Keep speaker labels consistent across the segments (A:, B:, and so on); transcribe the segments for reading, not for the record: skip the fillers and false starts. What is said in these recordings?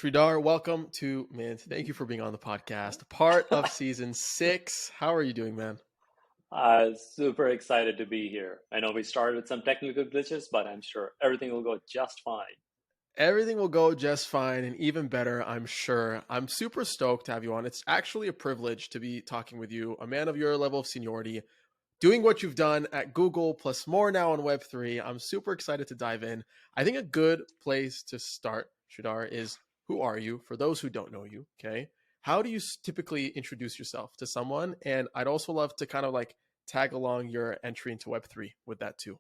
A: Sridhar, welcome to Mint. Thank you for being on the podcast. Part of season 6. How are you doing, man?
B: Super excited to be here. I know we started with some technical glitches, but I'm sure everything will go just fine.
A: Everything will go just fine and even better, I'm sure. I'm super stoked to have you on. It's actually a privilege to be talking with you, a man of your level of seniority, doing what you've done at Google plus more now on Web3. I'm super excited to dive in. I think a good place to start, Sridhar, is who are you? For those who don't know you, okay? How do you typically introduce yourself to someone? And I'd also love to kind of like tag along your entry into Web3 with that too.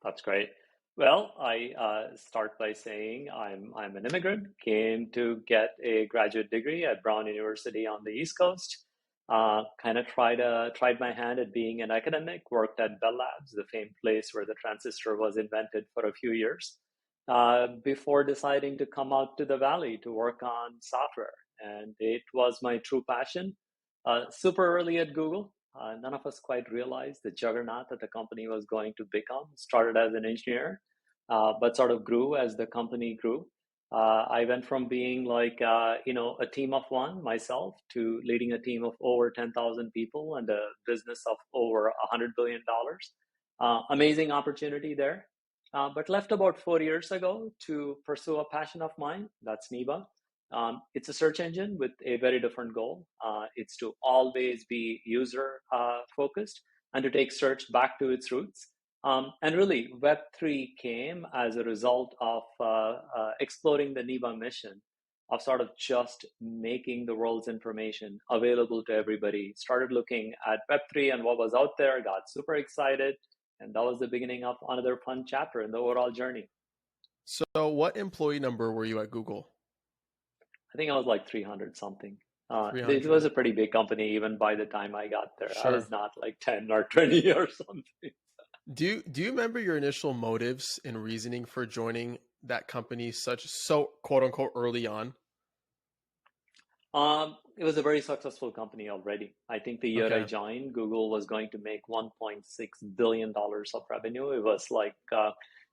B: That's great. Well, I start by saying I'm an immigrant. Came to get a graduate degree at Brown University on the East Coast. Kind of tried my hand at being an academic. Worked at Bell Labs, the famed place where the transistor was invented, for a few years. Before deciding to come out to the Valley to work on software, and it was my true passion. Super early at Google. None of us quite realized the juggernaut that the company was going to become. Started as an engineer, but sort of grew as the company grew. I went from being like, a team of one myself to leading a team of over 10,000 people and a business of over $100 billion. Amazing opportunity there. But left about 4 years ago to pursue a passion of mine. That's Neeva. It's a search engine with a very different goal. It's to always be user focused and to take search back to its roots. And really, Web3 came as a result of exploring the Neeva mission of sort of just making the world's information available to everybody. Started looking at Web3 and what was out there, got super excited. And that was the beginning of another fun chapter in the overall journey.
A: So, what employee number were you at Google?
B: I think I was like 300 something. It
A: 300.
B: was a pretty big company even by the time I got there. I was
A: Sure.
B: not like 10 or 20 or something.
A: Do you remember your initial motives and reasoning for joining that company so quote unquote early on?
B: It was a very successful company already. I think the year I
A: Okay.
B: joined, Google was going to make $1.6 billion of revenue. It was like,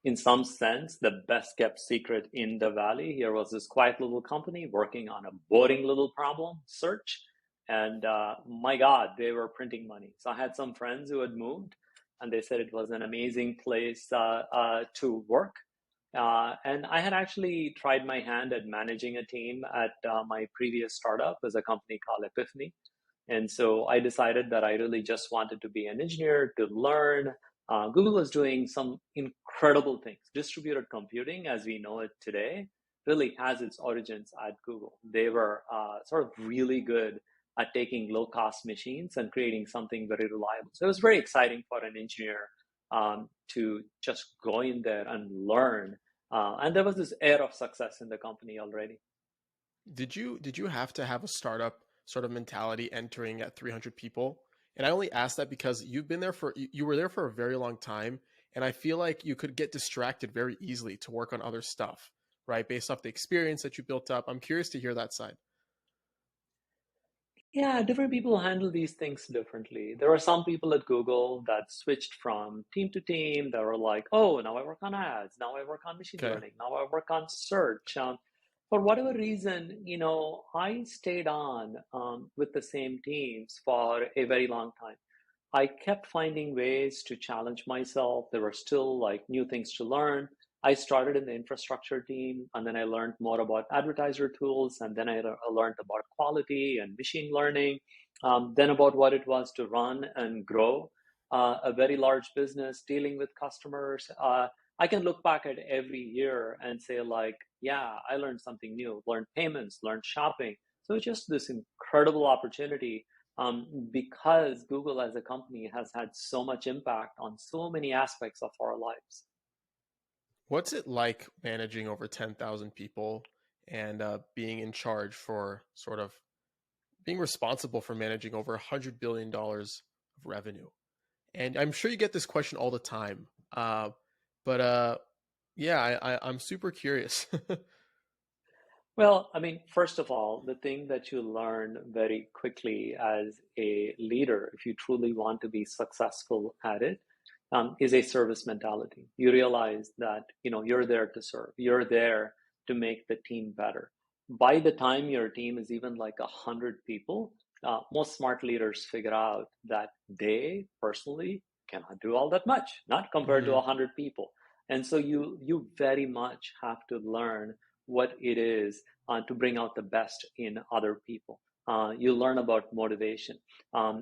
B: in some sense, the best kept secret in the Valley. Here was this quiet little company working on a boring little problem, search. And my God, they were printing money. So I had some friends who had moved, and they said it was an amazing place to work. And I had actually tried my hand at managing a team at my previous startup as a company called Epiphany. And so I decided that I really just wanted to be an engineer to learn. Google was doing some incredible things. Distributed computing, as we know it today, really has its origins at Google. They were sort of really good at taking low cost machines and creating something very reliable. So it was very exciting for an engineer to just go in there and learn. And there was this air of success in the company already.
A: Did you have to have a startup sort of mentality entering at 300 people? And I only ask that because you were there for a very long time, and I feel like you could get distracted very easily to work on other stuff, right? Based off the experience that you built up. I'm curious to hear that side.
B: Yeah, different people handle these things differently. There are some people at Google that switched from team to team that were like, oh, now I work on ads, now I work on machine
A: Okay.
B: learning, now I work on search. For whatever reason, I stayed on with the same teams for a very long time. I kept finding ways to challenge myself. There were still like new things to learn. I started in the infrastructure team, and then I learned more about advertiser tools, and then I learned about quality and machine learning, then about what it was to run and grow a very large business, dealing with customers. I can look back at every year and say, like, yeah, I learned something new, learned payments, learned shopping. So it's just this incredible opportunity because Google as a company has had so much impact on so many aspects of our lives.
A: What's it like managing over 10,000 people and being in charge for sort of being responsible for managing over $100 billion of revenue? And I'm sure you get this question all the time. But yeah, I'm super curious.
B: Well, I mean, first of all, the thing that you learn very quickly as a leader, if you truly want to be successful at it, is a service mentality. You realize that you're there to serve. You're there to make the team better. By the time your team is even like 100 people, most smart leaders figure out that they personally cannot do all that much, not compared to
A: Hmm.
B: 100 people. And so you very much have to learn what it is to bring out the best in other people. You learn about motivation.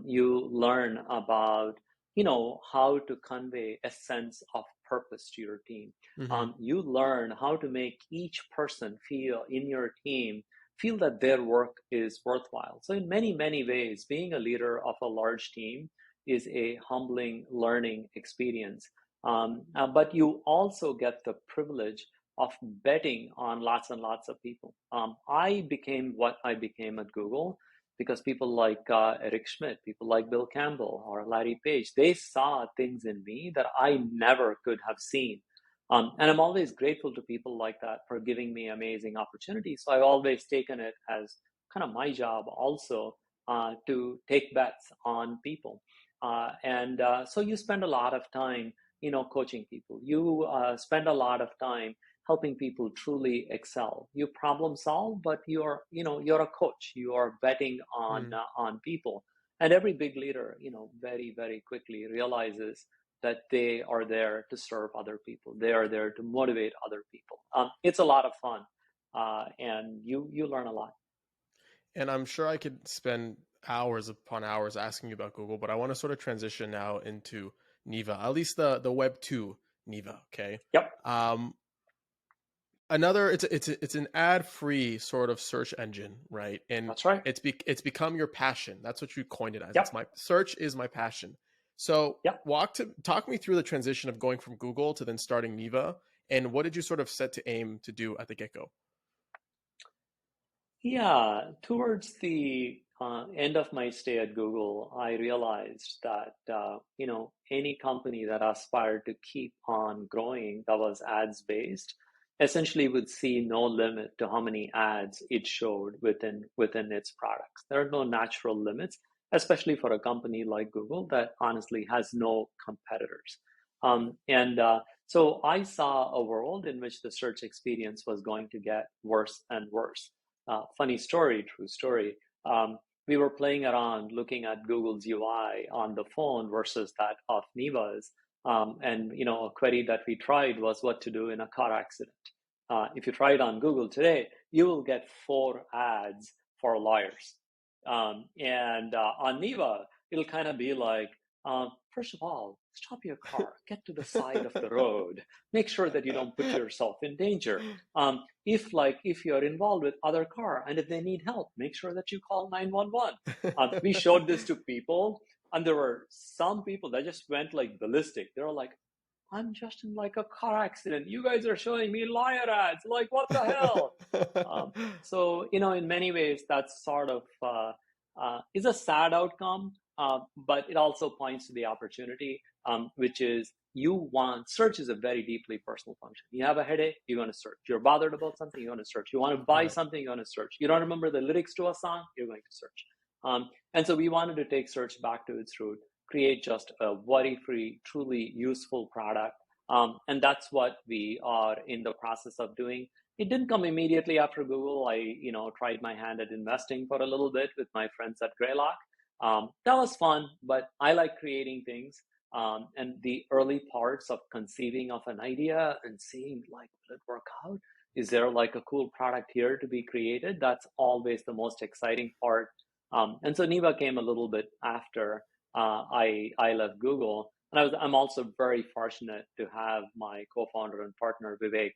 B: You learn about how to convey a sense of purpose to your team.
A: Hmm.
B: You learn how to make each person feel in your team feel that their work is worthwhile. So in many ways, being a leader of a large team is a humbling learning experience. But you also get the privilege of betting on lots and lots of people. I became what I became at Google because people like Eric Schmidt, people like Bill Campbell or Larry Page, they saw things in me that I never could have seen. And I'm always grateful to people like that for giving me amazing opportunities. So I've always taken it as kind of my job also to take bets on people. And so you spend a lot of time, coaching people. You spend a lot of time helping people truly excel. You problem solve, but you're a coach. You are betting on people. And every big leader, very, very quickly realizes that they are there to serve other people. They are there to motivate other people. It's a lot of fun, and you learn a lot.
A: And I'm sure I could spend hours upon hours asking you about Google, but I want to sort of transition now into Neeva, at least the Web 2 Neeva. Okay.
B: Yep,
A: Um, another it's an ad-free sort of search engine, right? And
B: that's right.
A: it's become your passion. That's what you coined it as. It's
B: Yep,
A: my search is my passion. So
B: yep.
A: talk me through the transition of going from Google to then starting Neeva, and what did you sort of set to aim to do at the get-go?
B: Yeah, towards the end of my stay at Google, I realized that any company that aspired to keep on growing that was ads based essentially would see no limit to how many ads it showed within its products. There are no natural limits, especially for a company like Google that honestly has no competitors. And so I saw a world in which the search experience was going to get worse and worse. Funny story, true story. We were playing around looking at Google's UI on the phone versus that of Neva's. And a query that we tried was what to do in a car accident. If you try it on Google today, you will get 4 ads for lawyers. And on Neva, it'll kind of be like, first of all, stop your car, get to the side of the road, make sure that you don't put yourself in danger. If you're involved with other car and if they need help, make sure that you call 911. We showed this to people, and there were some people that just went like ballistic. They were like, I'm just in like a car accident, you guys are showing me liar ads, like what the hell. So in many ways that's sort of is a sad outcome, but it also points to the opportunity, which is you want search is a very deeply personal function. You have a headache, you're going to search. You're bothered about something, you're going to search. You want to buy
A: Right.
B: something, you're going to search. You don't remember the lyrics to a song, you're going to search. And so we wanted to take search back to its root, create just a worry-free, truly useful product. And that's what we are in the process of doing. It didn't come immediately after Google. I, tried my hand at investing for a little bit with my friends at Greylock. That was fun, but I like creating things. And the early parts of conceiving of an idea and seeing like, will it work out? Is there like a cool product here to be created? That's always the most exciting part. And so Neeva came a little bit after I left Google. And I'm also very fortunate to have my co-founder and partner Vivek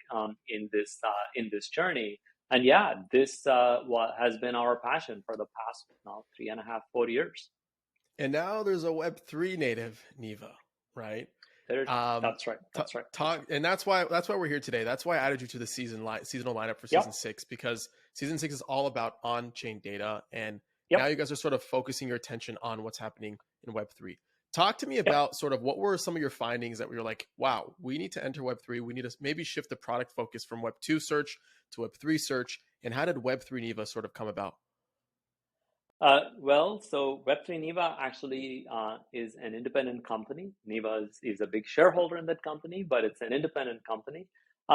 B: in this journey. And yeah, this has been our passion for the past now 3.5, 4 years.
A: And now there's a Web3 native Neeva, right?
B: There,
A: Um,
B: that's right. That's right. That's right.
A: talk, and that's why we're here today. That's why I added you to the seasonal lineup for season
B: Yep.
A: 6, because season 6 is all about on-chain data, and now
B: Yep.
A: you guys are sort of focusing your attention on what's happening in Web3. Talk to me
B: Yep.
A: about sort of what were some of your findings that we were like, wow, we need to enter Web3. We need to maybe shift the product focus from Web2 search to Web3 search, and how did Web3 Neeva sort of come about?
B: So Web3 Neeva actually is an independent company. Neeva is a big shareholder in that company, but it's an independent company.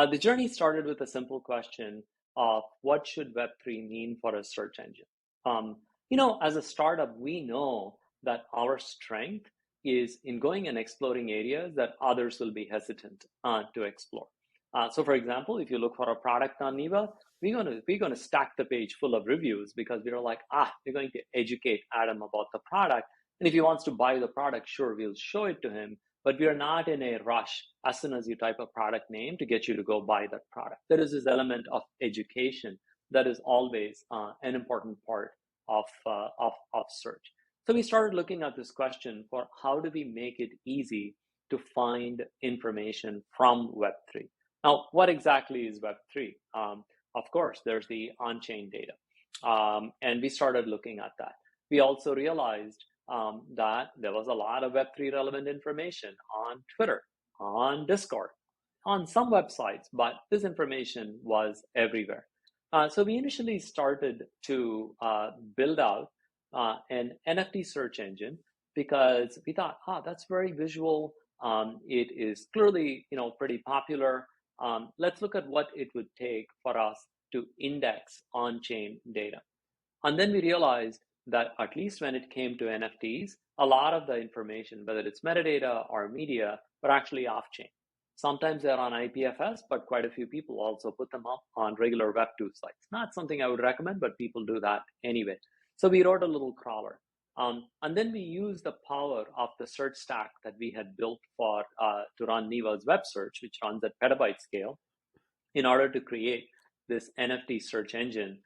B: The journey started with a simple question of what should Web3 mean for a search engine? Um, as a startup, we know that our strength is in going and exploring areas that others will be hesitant to explore. So, for example, if you look for a product on Neeva, we're gonna stack the page full of reviews because we're like, we're going to educate Adam about the product, and if he wants to buy the product, sure, we'll show it to him. But we are not in a rush as soon as you type a product name to get you to go buy that product. There is this element of education that is always an important part of search. So we started looking at this question for how do we make it easy to find information from Web3. Now, what exactly is Web3? Of course, there's the on-chain data. And we started looking at that. We also realized that there was a lot of Web3 relevant information on Twitter, on Discord, on some websites, but this information was everywhere. So we initially started to build out an NFT search engine because we thought, that's very visual. It is clearly, pretty popular. Let's look at what it would take for us to index on-chain data. And then we realized that at least when it came to NFTs, a lot of the information, whether it's metadata or media, were actually off-chain. Sometimes they're on IPFS, but quite a few people also put them up on regular Web2 sites. Not something I would recommend, but people do that anyway. So we wrote a little crawler. And then we used the power of the search stack that we had built for to run Neeva's web search, which runs at petabyte scale, in order to create this NFT search engine,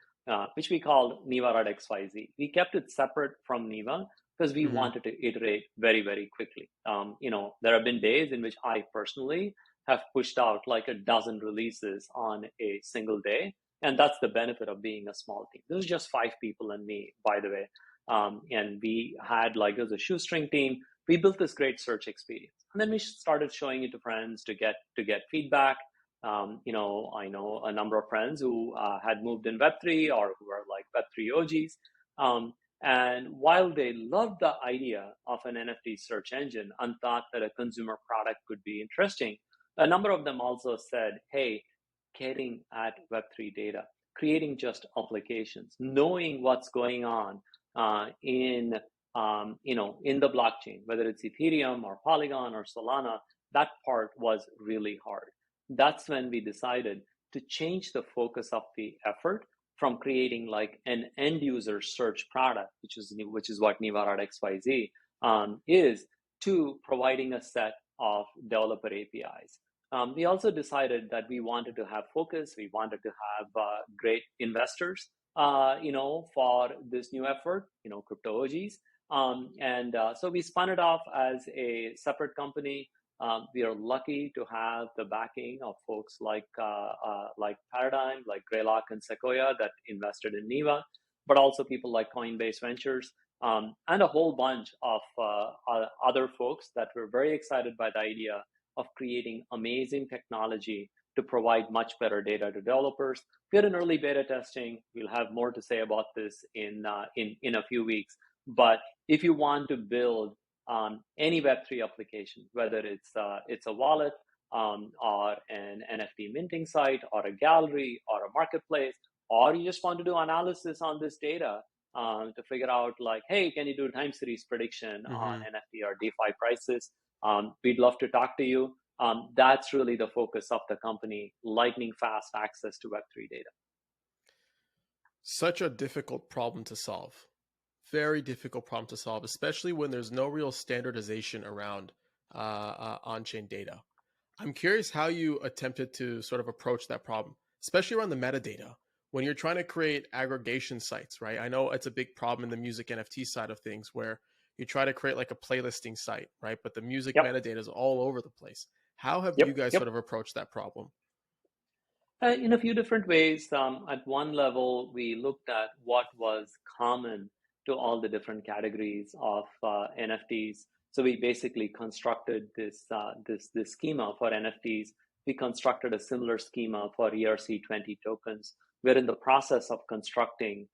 B: which we called Neeva.xyz. We kept it separate from Neeva because we wanted to iterate very, very quickly. There have been days in which I personally have pushed out like a dozen releases on a single day. And that's the benefit of being a small team. This is just 5 people and me, by the way. And we had it was a shoestring team. We built this great search experience. And then we started showing it to friends to get feedback. I know a number of friends who had moved in Web3 or who are like Web3 OGs. And while they loved the idea of an NFT search engine and thought that a consumer product could be interesting, a number of them also said, hey, getting at Web3 data, creating just applications, knowing what's going on in the blockchain, whether it's Ethereum or Polygon or Solana, that part was really hard. That's when we decided to change the focus of the effort from creating like an end user search product, which is what Neeva.xyz is, to providing a set of developer APIs. We also decided that we wanted to have focus. We wanted to have great investors, for this new effort, crypto OGs. So we spun it off as a separate company. We are lucky to have the backing of folks like Paradigm, like Greylock and Sequoia that invested in Neeva, but also people like Coinbase Ventures, and a whole bunch of other folks that were very excited by the idea of creating amazing technology to provide much better data to developers. We're in early beta testing. We'll have more to say about this in a few weeks. But if you want to build any Web3 application, whether it's a wallet or an NFT minting site or a gallery or a marketplace, or you just want to do analysis on this data to figure out like, hey, can you do time series prediction on NFT or DeFi prices? We'd love to talk to you. That's really the focus of the company, lightning fast access to Web3 data.
A: Such a difficult problem to solve. Very difficult problem to solve, especially when there's no real standardization around on-chain data. I'm curious how you attempted to sort of approach that problem, especially around the metadata. When you're trying to create aggregation sites, right? I know it's a big problem in the music NFT side of things where you try to create like a playlisting site, right? But the music metadata is all over the place. How have you guys sort of approached that problem?
B: In a few different ways. At one level, we looked at what was common to all the different categories of NFTs. So we basically constructed this schema for NFTs. We constructed a similar schema for ERC20 tokens. We're in the process of constructing,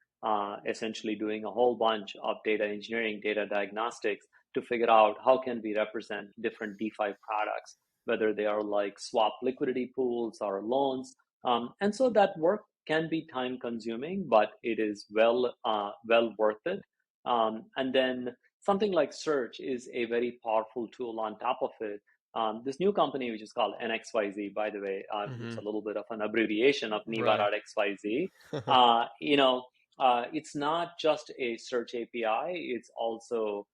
B: essentially doing a whole bunch of data engineering, data diagnostics to figure out how can we represent different DeFi products. whether they are like swap liquidity pools or loans. And so that work can be time consuming, but it is well worth it. And then something like search is a very powerful tool on top of it. This new company, which is called n.xyz, by the way, it's
A: Hmm.
B: a little bit of an abbreviation of
A: Right.
B: Neeva.xyz. It's not just a search API. It's also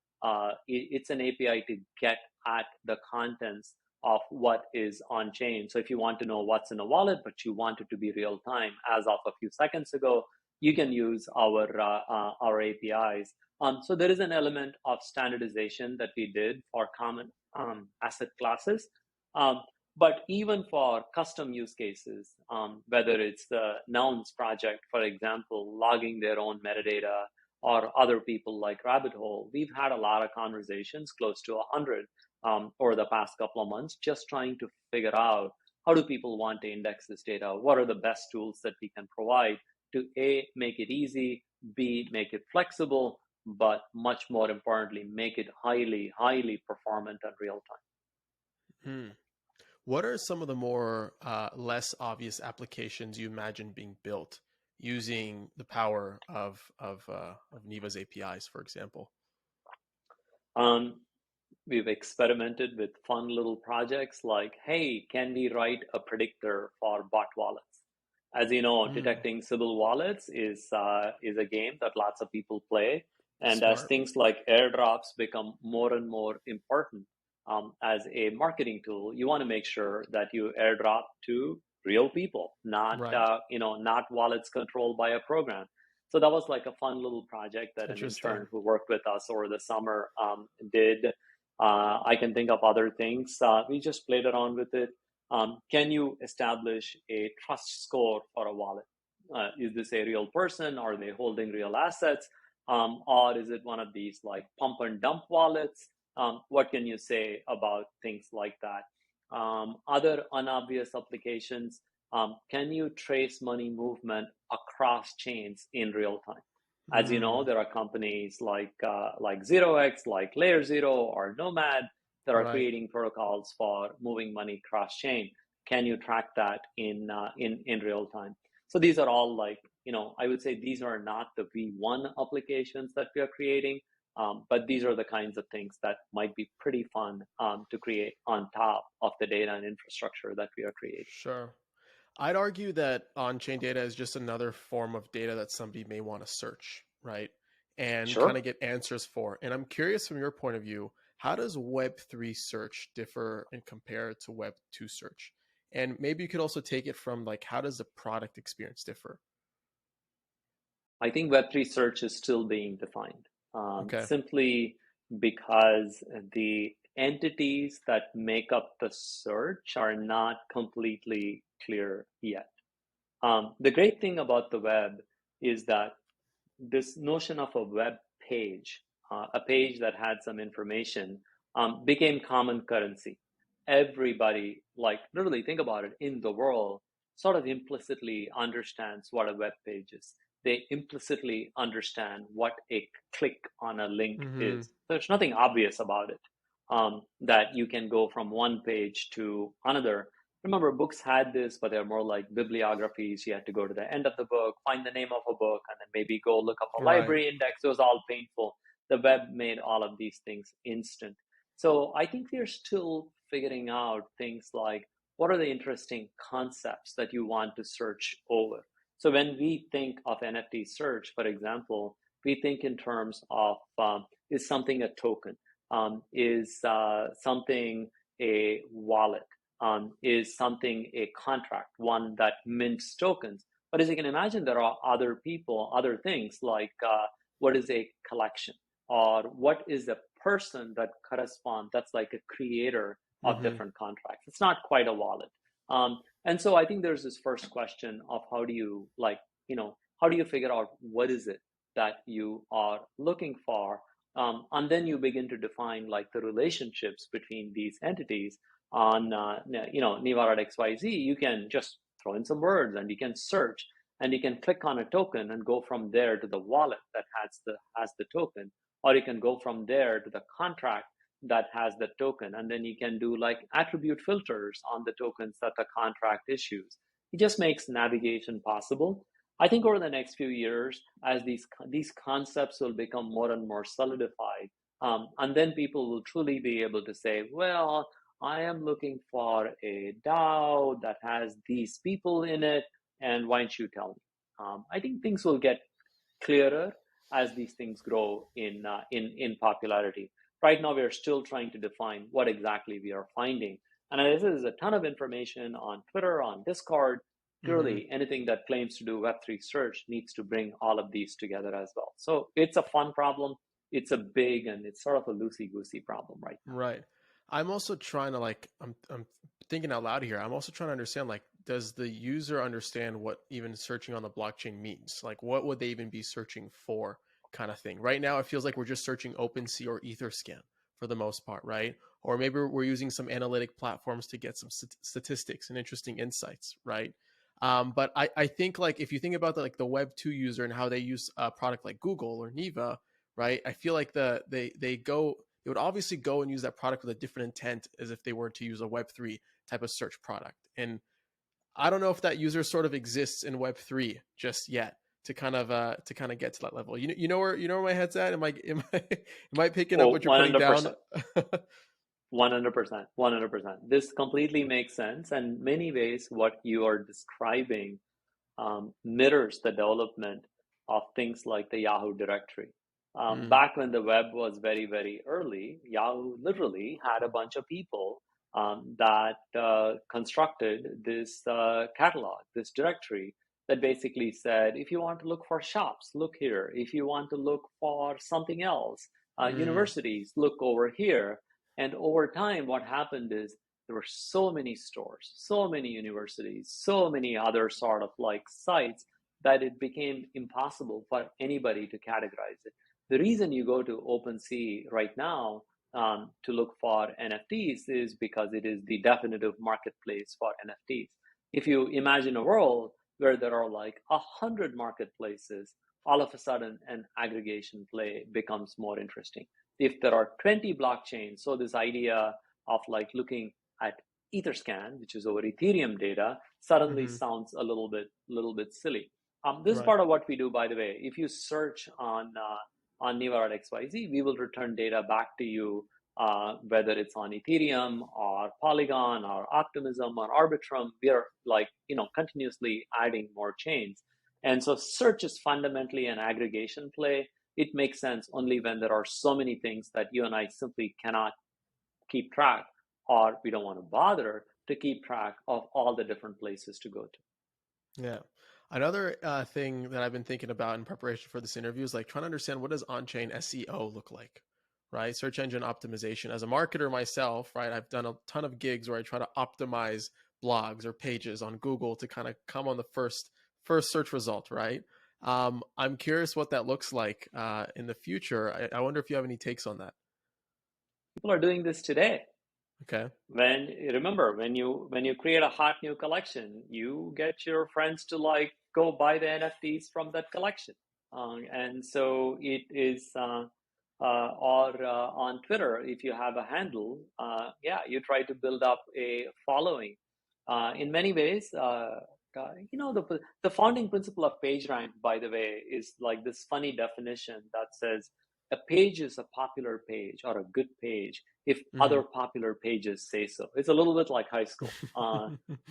B: it's an API to get at the contents of what is on chain. So if you want to know what's in a wallet, but you want it to be real time, as of a few seconds ago, you can use our APIs. So there is an element of standardization that we did for common asset classes. Um, but even for custom use cases, whether it's the Nouns project, for example, logging their own metadata, or other people like Rabbit Hole, we've had a lot of conversations, close to 100, over the past couple of months, just trying to figure out how do people want to index this data? What are the best tools that we can provide to A, make it easy, B, make it flexible, but much more importantly, make it highly performant and real time.
A: Hmm. What are some of the more less obvious applications you imagine being built using the power of Neva's APIs, for example?
B: Um, we've experimented with fun little projects like, hey, can we write a predictor for bot wallets? As you know,
A: Mm,
B: detecting Sybil wallets is a game that lots of people play, and as
A: smart.
B: things like airdrops become more and more important as a marketing tool, you want to make sure that you airdrop to real people,
A: Right.
B: not wallets controlled by a program. So that was like a fun little project that an intern
A: Interesting.
B: who worked with us over the summer did. I can think of other things. We just played around with it. Can you establish a trust score for a wallet? Is this a real person? Are they holding real assets? Or is it one of these like pump and dump wallets? What can you say about things like that? Other unobvious applications, can you trace money movement across chains in real time? As you know,
A: Mm,
B: there are companies like 0x, like Layer Zero or Nomad that are
A: right.
B: creating protocols for moving money cross chain. Can you track that in real time? So these are all like, I would say these are not the V1 applications that we are creating, but these are the kinds of things that might be pretty fun to create on top of the data and infrastructure that we are creating.
A: Sure. I'd argue that on-chain data is just another form of data that somebody may want to search, right? And kind of
B: Sure.
A: get answers for. And I'm curious from your point of view, how does Web3 search differ and compare to Web2 search? And maybe you could also take it from like, how does the product experience differ?
B: I think Web3 search is still being defined
A: Okay.
B: simply because the entities that make up the search are not completely clear yet. The great thing about the web is that this notion of a web page, a page that had some information, became common currency. Everybody, like literally think about it, in the world, sort of implicitly understands what a web page is. They implicitly understand what a click on a link
A: Mm-hmm.
B: is. There's nothing obvious about it. That you can go from one page to another. Remember, books had this, but they're more like bibliographies. You had to go to the end of the book, find the name of a book, and then maybe go look up a
A: Right.
B: library index. It was all painful. The web made all of these things instant. So I think we're still figuring out things like what are the interesting concepts that you want to search over. So when we think of NFT search, for example, we think in terms of is something a token? Is something a wallet? Is something a contract, one that mints tokens? But as you can imagine, there are other people, other things like what is a collection, or what is a person that corresponds, that's like a creator of
A: Mm-hmm.
B: different contracts. It's not quite a wallet. And so I think there's this first question of how do you how do you figure out what is it that you are looking for? And then you begin to define like the relationships between these entities on Neeva.xyz. You can just throw in some words and you can search and you can click on a token and go from there to the wallet that has the token, or you can go from there to the contract that has the token, and then you can do like attribute filters on the tokens that the contract issues. It just makes navigation possible. I think over the next few years, as these concepts will become more and more solidified, and then people will truly be able to say, well, I am looking for a DAO that has these people in it, and why don't you tell me? I think things will get clearer as these things grow in popularity. Right now, we are still trying to define what exactly we are finding, and this is a ton of information on Twitter, on Discord.
A: Hmm.
B: Clearly, anything that claims to do Web3 search needs to bring all of these together as well. So it's a fun problem. It's a big and it's sort of a loosey goosey problem right now.
A: Right. I'm also trying to like I'm thinking out loud here. I'm also trying to understand like does the user understand what even searching on the blockchain means? Like what would they even be searching for kind of thing. Right now it feels like we're just searching OpenSea or Etherscan for the most part, right? Or maybe we're using some analytic platforms to get some statistics and interesting insights, right? But I think like if you think about like the Web 2 user and how they use a product like Google or Neeva, right? I feel like they would obviously go and use that product with a different intent as if they were to use a Web3 type of search product. And I don't know if that user sort of exists in Web3 just yet to kind of get to that level. You know where my head's at? Am I picking up
B: Oh,
A: what you're putting down?
B: 100%. 100%. 100%. This completely makes sense. And many ways, what you are describing mirrors the development of things like the Yahoo directory.
A: Mm,
B: Back when the web was very, very early, Yahoo literally had a bunch of people that constructed this catalog, this directory that basically said, if you want to look for shops, look here. If you want to look for something else,
A: mm,
B: universities, look over here. And over time, what happened is there were so many stores, so many universities, so many other sort of like sites that it became impossible for anybody to categorize it. The reason you go to OpenSea right now to look for NFTs is because it is the definitive marketplace for NFTs. If you imagine a world where there are like 100 marketplaces, all of a sudden an aggregation play becomes more interesting. If there are 20 blockchains, so this idea of like looking at Etherscan, which is over Ethereum data, suddenly
A: mm-hmm,
B: sounds a little bit silly. This is
A: right.
B: part of what we do, by the way. If you search on Neeva or XYZ, we will return data back to you, whether it's on Ethereum or Polygon or Optimism or Arbitrum. We are like, continuously adding more chains. And so search is fundamentally an aggregation play. It makes sense only when there are so many things that you and I simply cannot keep track, or we don't want to bother to keep track of all the different places to go to.
A: Yeah. Another thing that I've been thinking about in preparation for this interview is like trying to understand what does on-chain SEO look like, right? Search engine optimization. As a marketer myself, right, I've done a ton of gigs where I try to optimize blogs or pages on Google to kind of come on the first search result, right? I'm curious what that looks like in the future. I wonder if you have any takes on that.
B: People are doing this today.
A: Okay.
B: When remember when you create a hot new collection, you get your friends to like go buy the NFTs from that collection, and so it is. Or on Twitter, if you have a handle, yeah, you try to build up a following. In many ways, the founding principle of PageRank, by the way, is like this funny definition that says a page is a popular page or a good page if
A: Hmm.
B: other popular pages say so. It's a little bit like high school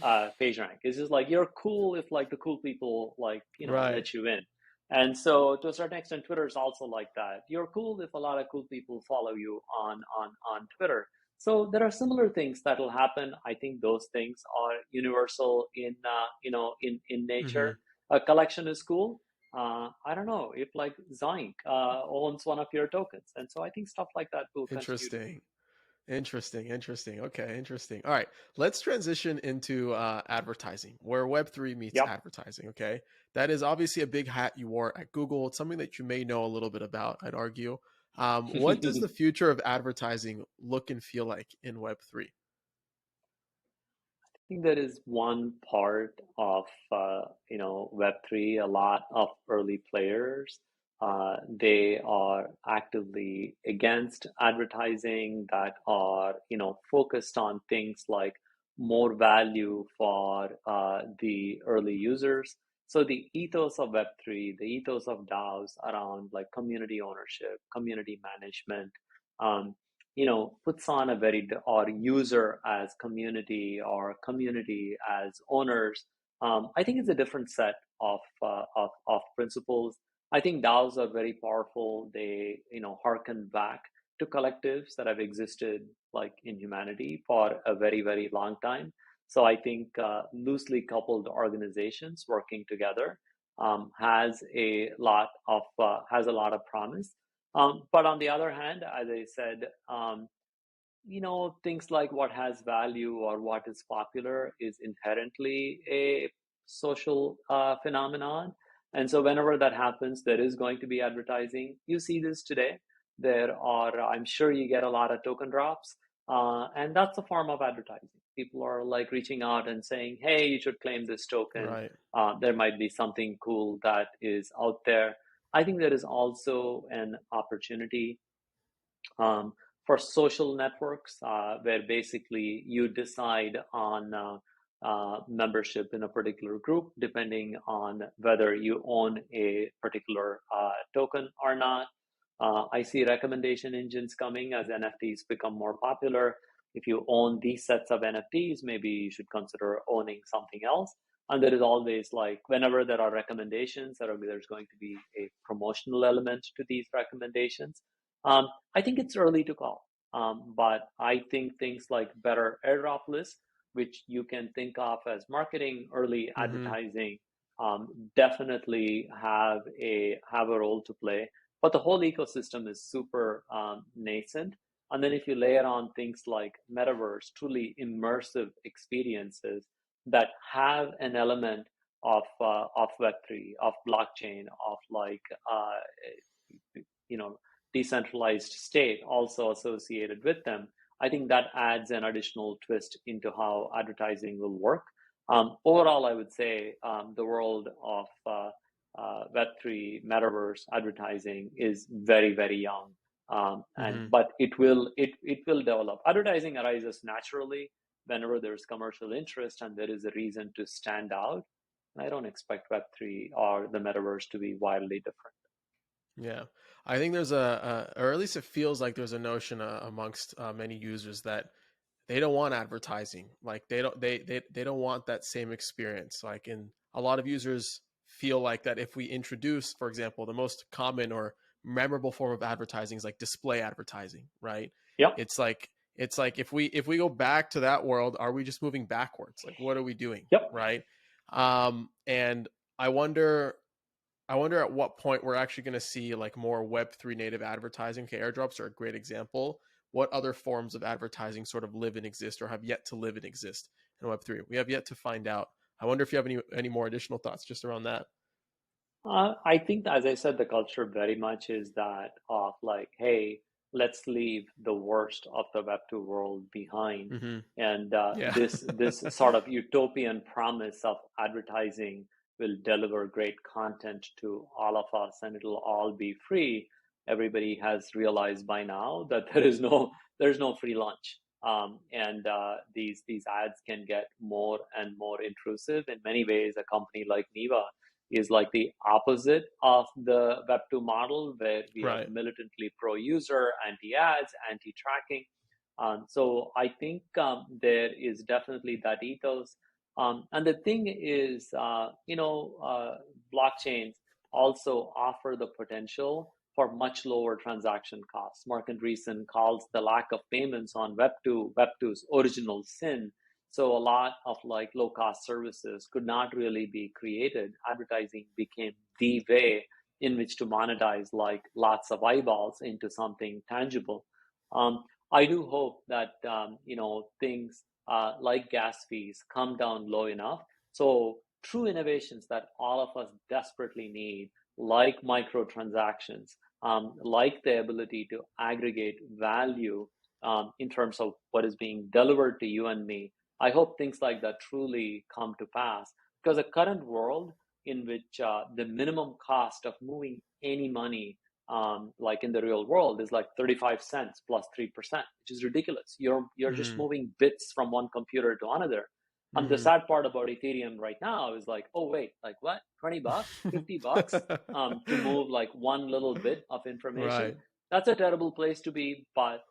B: PageRank. It's just like you're cool if like the cool people like
A: Right.
B: let you in. And so to a certain extent, Twitter is also like that. You're cool if a lot of cool people follow you on Twitter. So there are similar things that will happen. I think those things are universal in
A: Hmm.
B: nature. A collection is cool. I don't know if like Zinc owns one of your tokens, and so I think stuff like that will continue to.
A: Interesting. Interesting. Okay, interesting. All right, let's transition into advertising, where Web3 meets
B: Yep.
A: advertising. Okay, that is obviously a big hat you wore at Google. It's something that you may know a little bit about, I'd argue. What does the future of advertising look and feel like in Web3?
B: Think there is one part of Web3, a lot of early players they are actively against advertising, that are, focused on things like more value for the early users. So the ethos of Web3, the ethos of DAOs around like community ownership, community management, um, puts on a very, or user as community or community as owners. I think it's a different set of principles. I think DAOs are very powerful. They, harken back to collectives that have existed like in humanity for a very, very long time. So I think loosely coupled organizations working together has a lot of promise. But on the other hand, as I said, things like what has value or what is popular is inherently a social phenomenon. And so whenever that happens, there is going to be advertising. You see this today. There are, I'm sure you get a lot of token drops, and that's a form of advertising. People are like reaching out and saying, hey, you should claim this token.
A: Right.
B: There might be something cool that is out there. I think there is also an opportunity um, for social networks, where basically you decide on membership in a particular group, depending on whether you own a particular token or not. I see recommendation engines coming as NFTs become more popular. If you own these sets of NFTs, maybe you should consider owning something else. And there is always like, whenever there are recommendations, there's going to be a promotional element to these recommendations. I think it's early to call, but I think things like better airdrop lists, which you can think of as marketing, early
A: Mm-hmm.
B: advertising, definitely have a role to play. But the whole ecosystem is super nascent. And then if you layer on things like metaverse, truly immersive experiences that have an element of Web3, of blockchain, of like you know decentralized state also associated with them, I think that adds an additional twist into how advertising will work. Overall, I would say the world of Web3 metaverse advertising is very, very young. And
A: Mm-hmm.
B: but it will develop. Advertising arises naturally whenever there's commercial interest and there is a reason to stand out. I don't expect Web3 or the metaverse to be wildly different.
A: Yeah, I think there's or at least it feels like there's a notion amongst many users that they don't want advertising. Like they don't want that same experience. Like, in a lot of users feel like that if we introduce, for example, the most common or memorable form of advertising is like display advertising, right?
B: Yep.
A: It's like if we go back to that world, are we just moving backwards? Like, what are we doing,
B: Yep.
A: right? And I wonder I wonder at what point we're actually going to see like more Web3 native advertising. Okay, airdrops are a great example. What other forms of advertising sort of live and exist or have yet to live and exist in Web3? We have yet to find out. I wonder if you have any more additional thoughts just around that.
B: I think, as I said, the culture very much is that of like, hey, let's leave the worst of the Web2 world behind.
A: Mm-hmm.
B: And
A: Yeah.
B: this sort of utopian promise of advertising will deliver great content to all of us, and it'll all be free. Everybody has realized by now that there's no free lunch. And these ads can get more and more intrusive. In many ways, a company like Neeva is like the opposite of the Web2 model, where we are
A: Right.
B: militantly pro-user, anti-ads, anti-tracking. So I think there is definitely that ethos. And the thing is, blockchains also offer the potential for much lower transaction costs. Mark Andreessen calls the lack of payments on Web2's original sin. So a lot of like low cost services could not really be created. Advertising became the way in which to monetize like lots of eyeballs into something tangible. I do hope that things like gas fees come down low enough. So true innovations that all of us desperately need, like microtransactions, like the ability to aggregate value in terms of what is being delivered to you and me. I hope things like that truly come to pass, because the current world in which the minimum cost of moving any money, like in the real world, is like 35 cents plus 3%, which is ridiculous. You're just
A: Mm,
B: moving bits from one computer to another. And the
A: hmm.
B: sad part about Ethereum right now is like, oh wait, like what? $20, $50 to move like one little bit of information.
A: Right.
B: That's a terrible place to be. But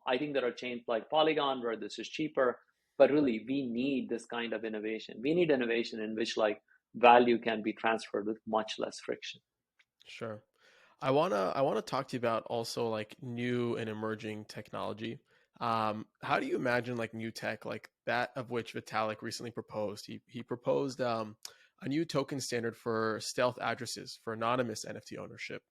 B: I think there are chains like Polygon where this is cheaper. But really, we need this kind of innovation. We need innovation in which like value can be transferred with much less friction.
A: Sure. I wanna talk to you about also like new and emerging technology. How do you imagine like new tech like that of which Vitalik recently proposed? He proposed a new token standard for stealth addresses for anonymous NFT ownership,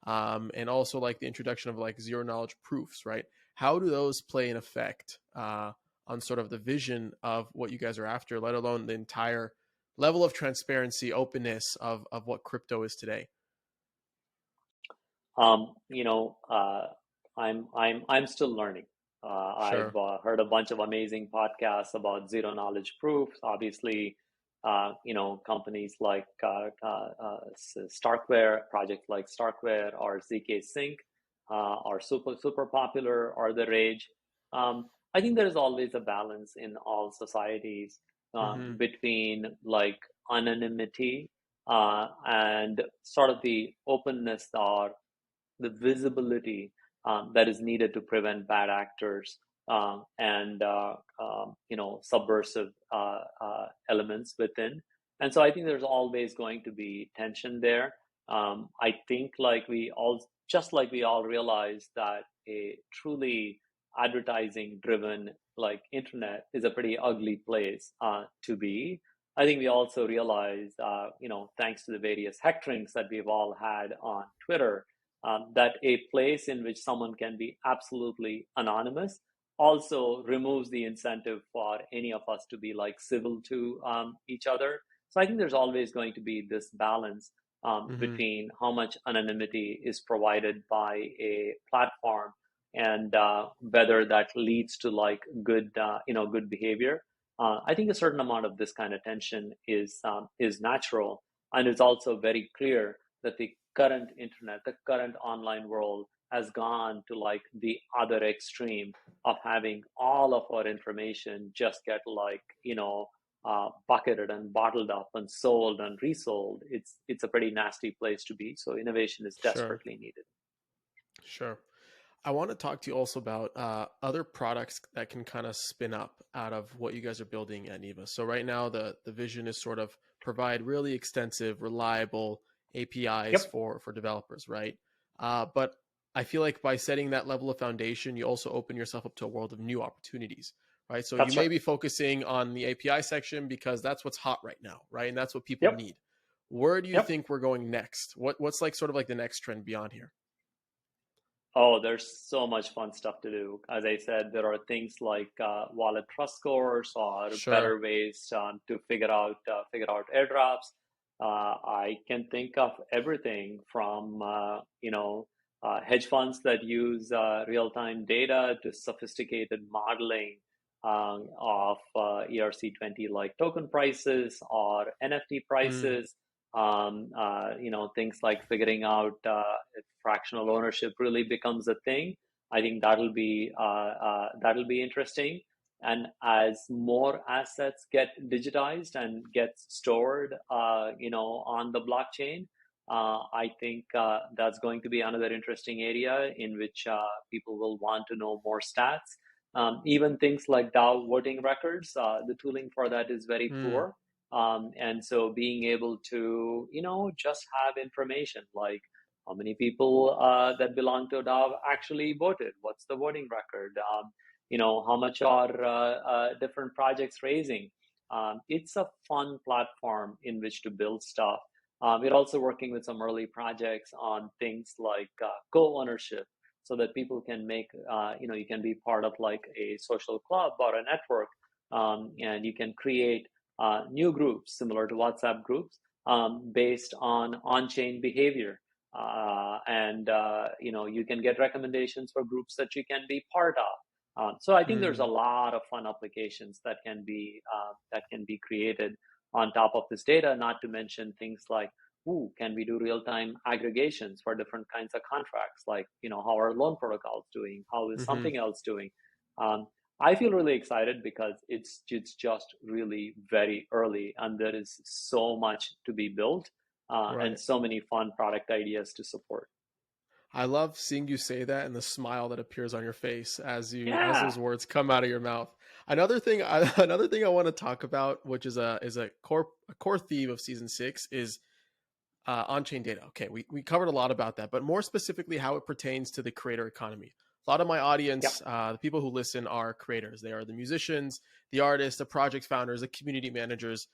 A: and also like the introduction of like zero knowledge proofs. Right? How do those play an effect on sort of the vision of what you guys are after, let alone the entire level of transparency, openness of what crypto is today?
B: Um, you know, uh, I'm still learning. I've
A: Sure.
B: heard a bunch of amazing podcasts about zero knowledge proofs. Obviously, companies like Starkware, projects like Starkware or ZK Sync are super popular or the rage. I think there is always a balance in all societies
A: Hmm.
B: between like anonymity and sort of the openness or the visibility that is needed to prevent bad actors and subversive elements within. And so I think there's always going to be tension there. I think like we all realize that a truly advertising driven like internet is a pretty ugly place to be. I think we also realize, thanks to the various hectorings that we've all had on Twitter, that a place in which someone can be absolutely anonymous also removes the incentive for any of us to be like civil to each other. So I think there's always going to be this balance
A: Hmm.
B: between how much anonymity is provided by a platform and whether that leads to like good behavior. I think a certain amount of this kind of tension is natural, and it's also very clear that the current internet, the current online world has gone to like the other extreme of having all of our information just get like, bucketed and bottled up and sold and resold. It's a pretty nasty place to be. So innovation is
A: Sure.
B: desperately needed.
A: Sure. I want to talk to you also about other products that can kind of spin up out of what you guys are building at Neeva. So right now, the vision is sort of provide really extensive, reliable APIs
B: Yep,
A: for developers, right? But I feel like by setting that level of foundation, you also open yourself up to a world of new opportunities, right? So you
B: that's right.
A: may be focusing on the API section because that's what's hot right now, right? And that's what people
B: Yep,
A: need. Where do you
B: yep.
A: think we're going next? What's like sort of like the next trend beyond here?
B: Oh, there's so much fun stuff to do. As I said, there are things like wallet trust scores or
A: Sure.
B: better ways to figure out airdrops. I can think of everything from hedge funds that use real-time data to sophisticated modeling of ERC20 like token prices or NFT
A: Mm,
B: prices. Things like figuring out if fractional ownership really becomes a thing. I think that'll be interesting. And as more assets get digitized and get stored, on the blockchain, I think that's going to be another interesting area in which people will want to know more stats. Even things like DAO voting records, the tooling for that is very
A: mm,
B: poor. And so being able to, just have information like how many people that belong to DAO actually voted, what's the voting record, how much are different projects raising. It's a fun platform in which to build stuff. We're also working with some early projects on things like co-ownership so that people can make, you can be part of like a social club or a network, and you can create new groups similar to WhatsApp groups based on on-chain behavior. And you can get recommendations for groups that you can be part of. So I think there's a
A: mm.
B: lot of fun applications that can be created. on top of this data, not to mention things like, ooh, can we do real-time aggregations for different kinds of contracts? Like, how are loan protocols doing? How is
A: Hmm.
B: something else doing? Um, I feel really excited because it's just really very early, and there is so much to be built, and
A: Right.
B: so many fun product ideas to support.
A: I love seeing you say that and the smile that appears on your face as
B: Yeah.
A: those words come out of your mouth. Another thing, another thing I want to talk about, which is a core theme of season 6, is on-chain data. Okay, we covered a lot about that, but more specifically, how it pertains to the creator economy. A lot of my
B: Yep.
A: audience, the people who listen, are creators. They are the musicians, the artists, the project founders, the community managers,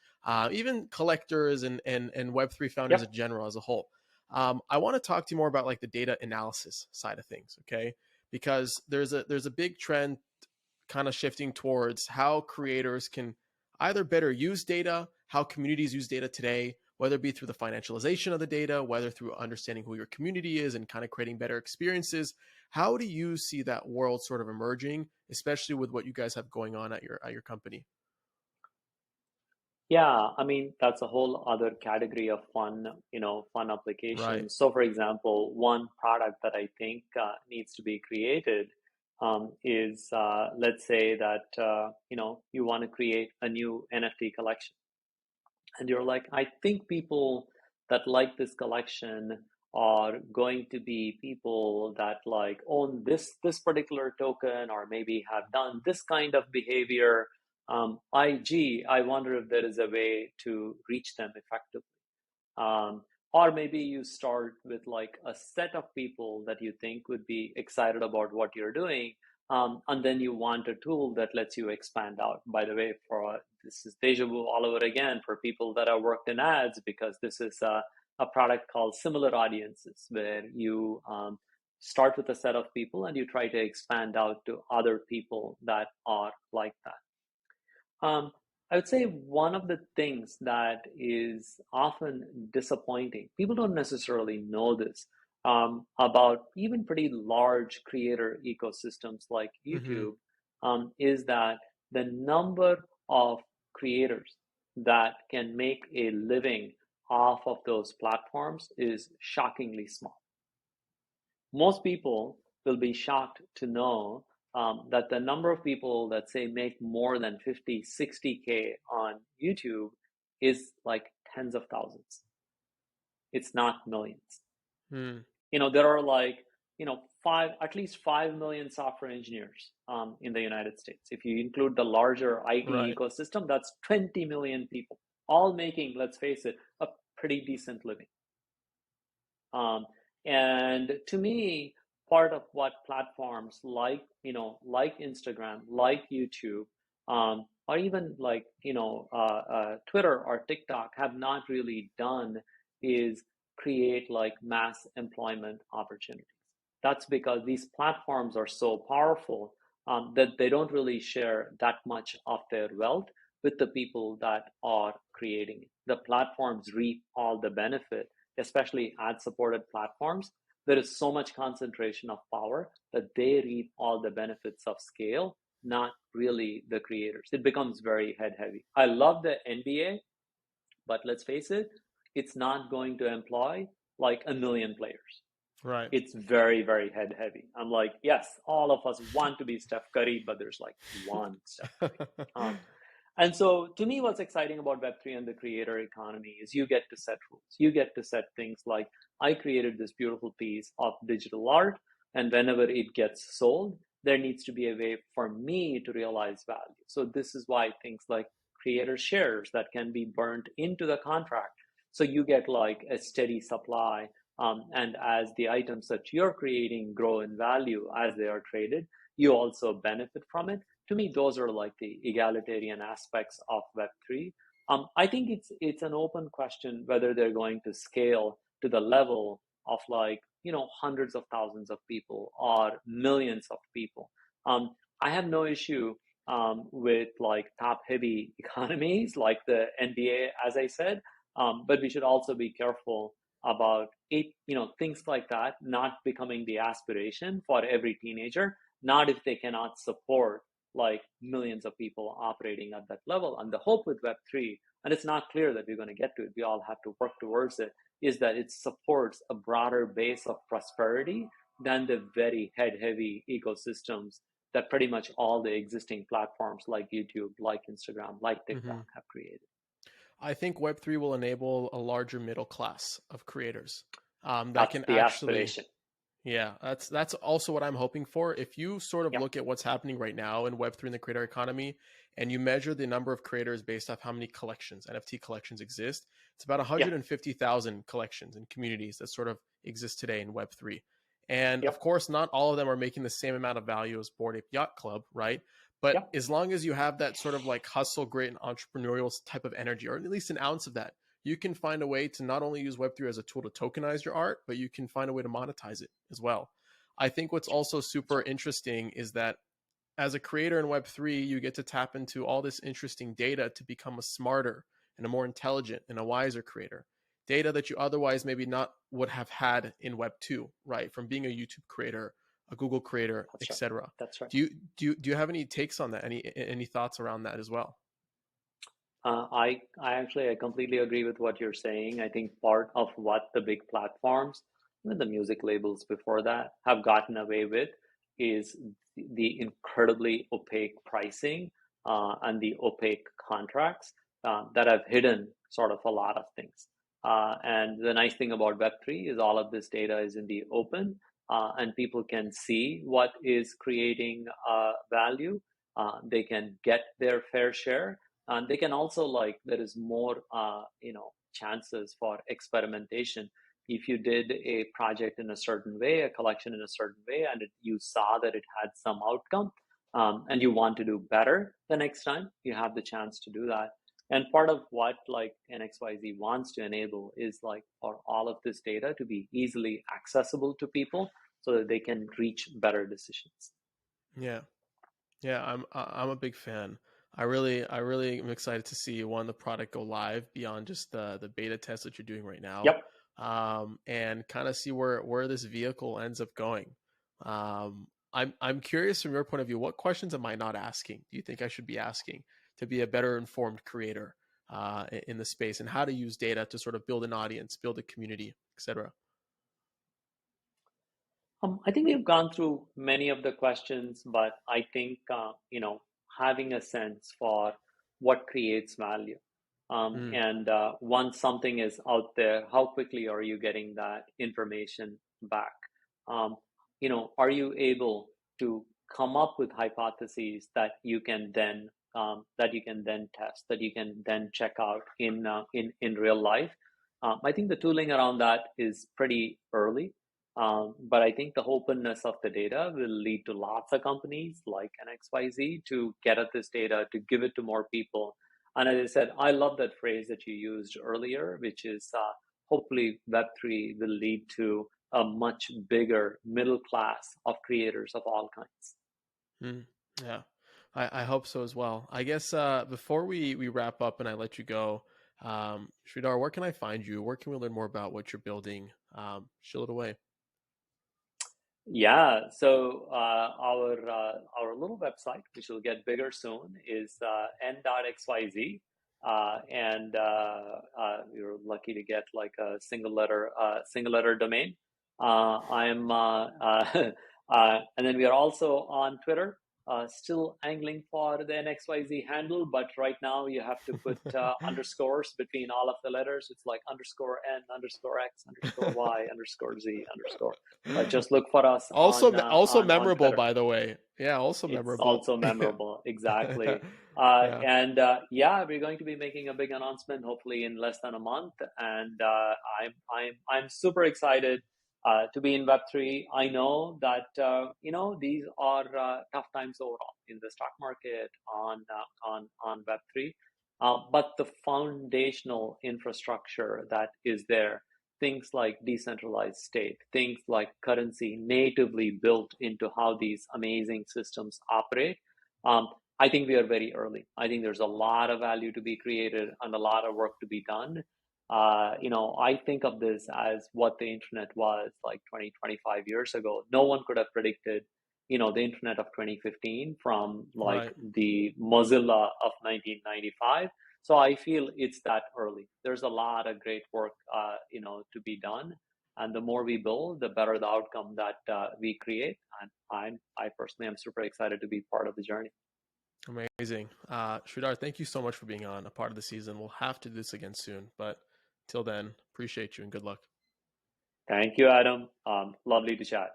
A: even collectors and Web3 founders in
B: Yep.
A: general as a whole. I want to talk to you more about like the data analysis side of things, okay? Because there's a big trend kind of shifting towards how creators can either better use data, how communities use data today, whether it be through the financialization of the data, whether through understanding who your community is and kind of creating better experiences. How do you see that world sort of emerging, especially with what you guys have going on at your company?
B: Yeah, I mean, that's a whole other category of fun
A: Right.
B: applications. So, for example, one product that I think needs to be created is, let's say that, you want to create a new NFT collection. And you're like, I think people that like this collection are going to be people that like own this particular token, or maybe have done this kind of behavior. I wonder if there is a way to reach them effectively. Or maybe you start with like a set of people that you think would be excited about what you're doing, and then you want a tool that lets you expand out. By the way, this is deja vu all over again for people that have worked in ads, because this is a product called Similar Audiences, where you start with a set of people and you try to expand out to other people that are like that. Um, I would say one of the things that is often disappointing, people don't necessarily know this, about even pretty large creator ecosystems like
A: Hmm.
B: YouTube, is that the number of creators that can make a living off of those platforms is shockingly small. Most people will be shocked to know that the number of people that say make more than 50, 60K on YouTube is like tens of thousands. It's not millions.
A: Mm.
B: There are like, at least 5 million software engineers in the United States. If you include the larger IT
A: Right.
B: ecosystem, that's 20 million people, all making, let's face it, a pretty decent living. Um, and to me, part of what platforms like, like Instagram, like YouTube, or even like, Twitter or TikTok have not really done is create like mass employment opportunities. That's because these platforms are so powerful, that they don't really share that much of their wealth with the people that are creating it. The platforms reap all the benefit, especially ad supported platforms. There is so much concentration of power that they reap all the benefits of scale, not really the creators. It becomes very head heavy. I love the NBA, but let's face it, it's not going to employ like a million players.
A: Right.
B: It's very, very head heavy. I'm like, yes, all of us want to be Steph Curry, but there's like one Steph Curry. And so to me, what's exciting about Web3 and the creator economy is you get to set rules. You get to set things like, I created this beautiful piece of digital art, and whenever it gets sold, there needs to be a way for me to realize value. So this is why things like creator shares that can be burned into the contract. So you get like a steady supply. And as the items that you're creating grow in value as they are traded, you also benefit from it. To me, those are like the egalitarian aspects of Web3. I think it's an open question whether they're going to scale to the level of like, hundreds of thousands of people or millions of people. I have no issue with like top heavy economies like the NBA, as I said, but we should also be careful about it, things like that not becoming the aspiration for every teenager, not if they cannot support like millions of people operating at that level. And the hope with Web3 and it's not clear that we're going to get to it, we all have to work towards it, is that it supports a broader base of prosperity than the very head-heavy ecosystems that pretty much all the existing platforms like YouTube, like Instagram, like
A: Hmm.
B: TikTok have created.
A: I think Web3 will enable a larger middle class of creators that
B: That's
A: can
B: the
A: actually.
B: aspiration.
A: Yeah, that's also what I'm hoping for. If you sort of
B: Yep,
A: look at what's happening right now in Web3 and the creator economy, and you measure the number of creators based off how many collections, NFT collections exist, it's about
B: yep,
A: 150,000 collections and communities that sort of exist today in Web3. And of
B: yep,
A: course, not all of them are making the same amount of value as Bored Ape Yacht Club, right? But
B: yep.
A: as long as you have that sort of like hustle, grit, and entrepreneurial type of energy, or at least an ounce of that, you can find a way to not only use Web3 as a tool to tokenize your art, but you can find a way to monetize it as well. I think what's also
B: That's
A: super
B: right.
A: interesting is that as a creator in Web3, you get to tap into all this interesting data to become a smarter and a more intelligent and a wiser creator. Data that you otherwise maybe not would have had in Web2, right? From being a YouTube creator, a Google creator,
B: That's right.
A: etc.
B: That's right.
A: Do you have any takes on that? Any thoughts around that as well?
B: I completely agree with what you're saying. I think part of what the big platforms, even the music labels before that, have gotten away with is the incredibly opaque pricing and the opaque contracts that have hidden sort of a lot of things. And the nice thing about Web3 is all of this data is in the open, and people can see what is creating value. They can get their fair share, and they can also, like, there is more chances for experimentation. If you did a project in a certain way, a collection in a certain way, and you saw that it had some outcome, and you want to do better the next time, you have the chance to do that. And part of what like n.xyz wants to enable is like for all of this data to be easily accessible to people so that they can reach better decisions.
A: Yeah. Yeah, I'm a big fan. I really am excited to see one the product go live beyond just the beta test that you're doing right now,
B: Yep.
A: and kind of see where this vehicle ends up going. I'm curious from your point of view, what questions am I not asking? Do you think I should be asking to be a better informed creator in the space, and how to use data to sort of build an audience, build a community, etc.
B: I think we've gone through many of the questions, but I think having a sense for what creates value,
A: Mm,
B: and once something is out there, how quickly are you getting that information back? Um, are you able to come up with hypotheses that you can then test, that you can then check out in real life? I think the tooling around that is pretty early, but I think the openness of the data will lead to lots of companies like n.xyz to get at this data, to give it to more people. And as I said, I love that phrase that you used earlier, which is hopefully Web3 will lead to a much bigger middle class of creators of all kinds.
A: mm, yeah. I hope so as well. I guess before we wrap up and I let you go, Sridhar, where can I find you? Where can we learn more about what you're building? Shill it away.
B: Yeah, so our little website, which will get bigger soon, is n.xyz, and we were lucky to get like a single letter domain. I'm and then we are also on Twitter. Still angling for the NXYZ handle, but right now you have to put underscores between all of the letters. It's like underscore N, underscore X, underscore Y, underscore Z, underscore. But just look for us
A: Also
B: on
A: memorable,
B: Twitter.
A: by the way. Yeah, also
B: It's
A: memorable.
B: also
A: Yeah.
B: memorable, exactly.
A: Yeah.
B: And yeah, we're going to be making a big announcement hopefully in less than a month, and I'm super excited to be in Web3. I know that these are tough times overall in the stock market on Web3, but the foundational infrastructure that is there, things like decentralized state, things like currency natively built into how these amazing systems operate. Um, I think we are very early. I think there's a lot of value to be created and a lot of work to be done. I think of this as what the internet was like 20, 25 years ago. No one could have predicted, the internet of 2015 from like
A: Right.
B: the Mozilla of 1995. So I feel it's that early. There's a lot of great work, to be done, and the more we build, the better the outcome that we create. And I personally am super excited to be part of the journey.
A: Amazing. Sridhar, thank you so much for being on a part of the season. We'll have to do this again soon, but till then, appreciate you and good luck.
B: Thank you, Adam. Lovely to chat.